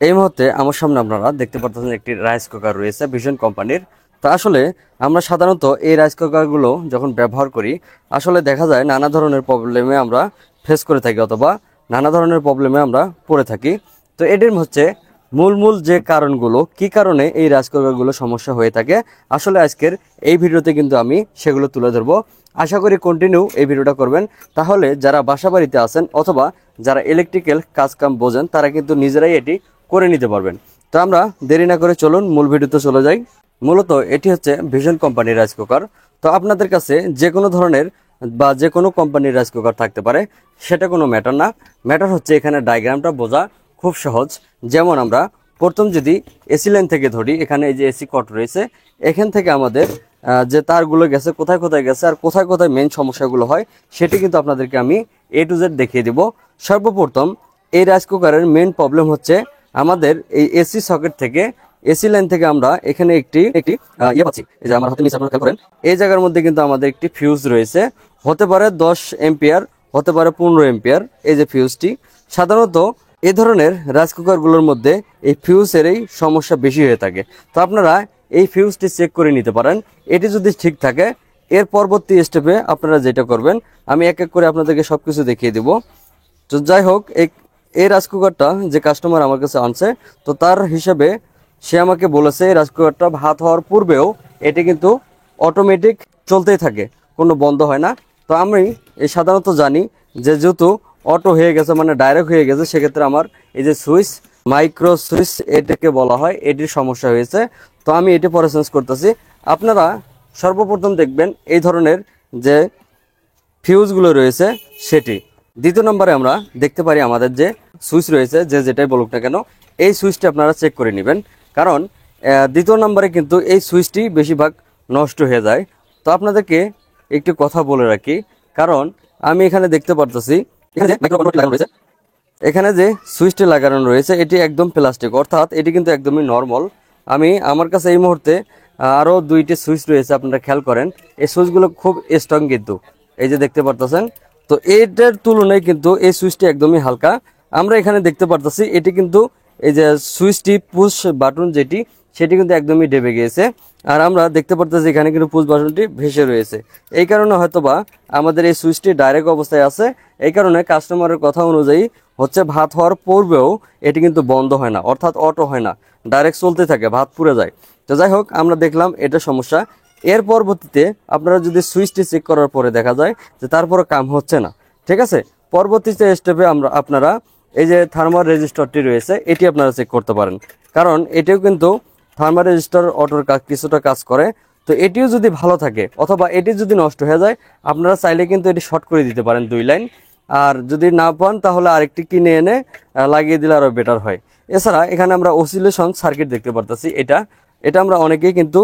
এই মুহূর্তে আমার সামনে আপনারা দেখতে পাচ্ছেন একটি রাইস কুকার রয়েছে ভিশন কোম্পানির। তো আসলে আমরা সাধারণত এই রাইস কুকারগুলো যখন ব্যবহার করি আসলে দেখা যায় নানা ধরনের প্রবলেমে আমরা ফেস করে থাকি অথবা নানা ধরনের প্রবলেমে আমরা পড়ে থাকি। তো এটির হচ্ছে মূল যে কারণগুলো কি কারণে এই রাইস কুকারগুলো সমস্যা হয়ে থাকে আসলে আজকের এই ভিডিওতে কিন্তু আমি সেগুলো তুলে ধরবো। আশা করি কন্টিনিউ এই ভিডিওটা করবেন, তাহলে যারা বাসা বাড়িতে আছেন অথবা যারা ইলেকট্রিক্যাল কাজকাম বোঝেন তারা কিন্তু নিজেরাই এটি করে নিতে পারবেন। তো আমরা দেরি না করে চলুন মূল ভিডিওতে চলে যাই। মূলত এটি হচ্ছে ভিশন কোম্পানির রাইস কুকার। তো আপনাদের কাছে যে কোনো ধরনের বা যে কোনো কোম্পানির রাইস কুকার থাকতে পারে, সেটা কোনো ম্যাটার না। ম্যাটার হচ্ছে এখানে ডায়াগ্রামটা বোঝা খুব সহজ। যেমন আমরা প্রথম যদি এসি লাইন থেকে ধরি, এখানে এই যে এসি কট রয়েছে, এখান থেকে আমাদের যে তারগুলো গেছে কোথায় কোথায় গেছে আর কোথায় কোথায় মেন সমস্যাগুলো হয় সেটি কিন্তু আপনাদেরকে আমি A to Z দেখিয়ে দিব। সর্বপ্রথম এই রাইস কুকারের মেন প্রবলেম হচ্ছে আমাদের এই এসি সকেট থেকে, এসি লাইন থেকে আমরা এখানে একটি ইয়ে পাচ্ছি। এই যে আমার হাতে নিচে আপনারা খেয়াল করেন, এই জায়গার মধ্যে কিন্তু আমাদের একটি ফিউজ রয়েছে। হতে পারে 10 এম্পিয়ার, হতে পারে 15 এম্পিয়ার। এই যে ফিউজটি, সাধারণত এই ধরনের রাইস কুকারগুলোর মধ্যে এই ফিউজেরই সমস্যা বেশি হয়ে থাকে। তো আপনারা এই ফিউজটি চেক করে নিতে পারেন। এটি যদি ঠিক থাকে, এর পরবর্তী স্টেপে আপনারা যেটা করবেন আমি এক এক করে আপনাদেরকে সবকিছু দেখিয়ে দিব। তো যাই হোক, এই রাইস কুকারটা যে কাস্টমার আমার কাছে আনছে, তো তার হিসাবে সে আমাকে বলেছে এই রাইস কুকারটা ভাত হওয়ার পূর্বেও এটি কিন্তু অটোমেটিক চলতেই থাকে, কোনো বন্ধ হয় না। তো আমি সাধারণত জানি যে যেহেতু অটো হয়ে গেছে মানে ডাইরেক্ট হয়ে গেছে, সেক্ষেত্রে আমার এই যে সুইচ, মাইক্রো সুইচ এটাকে বলা হয়, এটির সমস্যা হয়েছে। তো আমি এটি পরে চেঞ্জ করতেছি। আপনারা সর্বপ্রথম দেখবেন এই ধরনের যে ফিউজগুলো রয়েছে সেটি। দ্বিতীয় নম্বরে আমরা দেখতে পারি আমাদের যে সুইচ রয়েছে, যে যেটাই বলুক না কেন, এই সুইচটি আপনারা চেক করে নেবেন। কারণ দ্বিতীয় নম্বরে কিন্তু এই সুইচটি বেশিরভাগ নষ্ট হয়ে যায়। তো আপনাদেরকে একটি কথা বলে রাখি, কারণ আমি এখানে দেখতে পারতেছি এখানে যে সুইচটি লাগানো রয়েছে এটি একদম প্লাস্টিক, অর্থাৎ এটি কিন্তু একদমই নর্মাল। আমার কাছে এই মুহূর্তে আরও দুইটি সুইচ রয়েছে, আপনারা খেয়াল করেন এই সুইচগুলো খুব স্ট্রং কিন্তু, এই যে দেখতে পারতেছেন। তো এটার তুলনায় কিন্তু এই সুইচটি একদমই হালকা। আমরা এখানে দেখতে পারতেছি এটি কিন্তু এই যে সুইচটি পুশ বাটন যেটি, সেটি কিন্তু একদমই ডেবে গিয়েছে। আর আমরা দেখতে পারতেছি এখানে কিন্তু পুশ বাটনটি ভেসে রয়েছে। এই কারণে হয়তোবা আমাদের এই সুইচটি ডাইরেক্ট অবস্থায় আছে। এই কারণে কাস্টমারের কথা অনুযায়ী হচ্ছে ভাত হওয়ার পূর্বেও এটি কিন্তু বন্ধ হয় না, অর্থাৎ অটো হয় না, ডাইরেক্ট চলতে থাকে, ভাত পুড়ে যায়। তো যাই হোক, আমরা দেখলাম এটা সমস্যা। এর পরবর্তীতে আপনারা যদি সুইচটি চেক করার পরে দেখা যায় যে তারপরে কাম হচ্ছে না, ঠিক আছে, পরবর্তীতে স্টেপে আপনারা এই যে থার্মাল রেজিস্টারটি রয়েছে এটি আপনারা চেক করতে পারেন। কারণ এটিও কিন্তু থার্মাল রেজিস্টার অটোর কিছুটা কাজ করে। তো এটিও যদি ভালো থাকে অথবা এটি যদি নষ্ট হয়ে যায়, আপনারা চাইলে কিন্তু এটি শর্ট করে দিতে পারেন 2 লাইন। আর যদি না পান তাহলে আরেকটি কিনে এনে লাগিয়ে দিলে আরও বেটার হয়। এছাড়া এখানে আমরা অসিলেশন সার্কিট দেখতে পারতেছি, এটা আমরা অনেকেই কিন্তু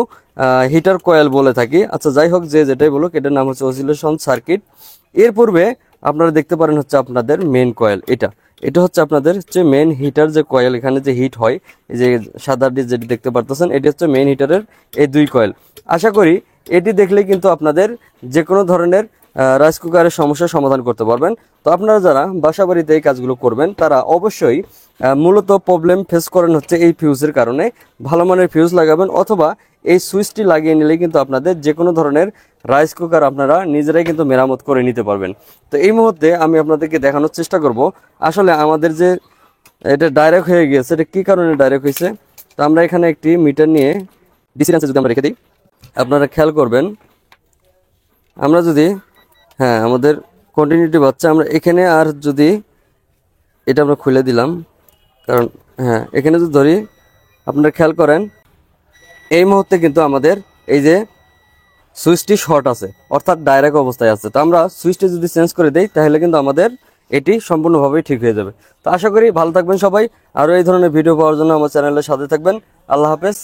হিটার কয়েল বলে থাকি। আচ্ছা যাই হোক, যে যেটাই বলুক, এটার নাম হচ্ছে অসিলেশন সার্কিট। এর পূর্বে আপনারা দেখতে পারেন হচ্ছে আপনাদের মেন কয়েল, এটা হচ্ছে আপনাদের হচ্ছে মেন হিটার যে কয়েল, এখানে যে হিট হয়, এই যে সাদাটি যেটি দেখতে পারতেছেন এটি হচ্ছে মেন হিটারের এই 2 কয়েল। আশা করি এটি দেখলেই কিন্তু আপনাদের যে কোনো ধরনের রাইস কুকারের সমস্যার সমাধান করতে পারবেন। তো আপনারা যারা বাসা বাড়িতে এই কাজগুলো করবেন তারা অবশ্যই মূলত প্রবলেম ফেস করেন হচ্ছে এই ফিউজের কারণে। ভালো মানের ফিউজ লাগাবেন অথবা এই সুইচটি লাগিয়ে নিলেই কিন্তু আপনাদের যে কোনো ধরনের রাইস কুকার আপনারা নিজেরাই কিন্তু মেরামত করে নিতে পারবেন। তো এই মুহূর্তে আমি আপনাদেরকে দেখানোর চেষ্টা করব আসলে আমাদের যে এটা ডাইরেক্ট হয়ে গিয়েছে এটা কী কারণে ডাইরেক্ট হয়েছে। তো আমরা এখানে একটি মিটার নিয়ে ডিসি রেঞ্জে যদি আমরা রেখে দিই, আপনারা খেয়াল করবেন, আমরা যদি আমাদের কন্টিনিউটি বাচ্চা আমরা এখানে, আর যদি এটা আমরা খুলে দিলাম, কারণ এখানে যদি ধরি আপনারা খেয়াল করেন এই মুহূর্তে কিন্তু আমাদের এই যে সুইচটি শর্ট আছে, অর্থাৎ ডাইরেক্ট অবস্থায় আছে। তো আমরা সুইচটি যদি চেঞ্জ করে দেই তাহলে কিন্তু আমাদের এটি সম্পূর্ণভাবেই ঠিক হয়ে যাবে। তো আশা করি ভালো থাকবেন সবাই। আরও এই ধরনের ভিডিও পাওয়ার জন্য আমার চ্যানেলের সাথে থাকবেন। আল্লাহ হাফেজ।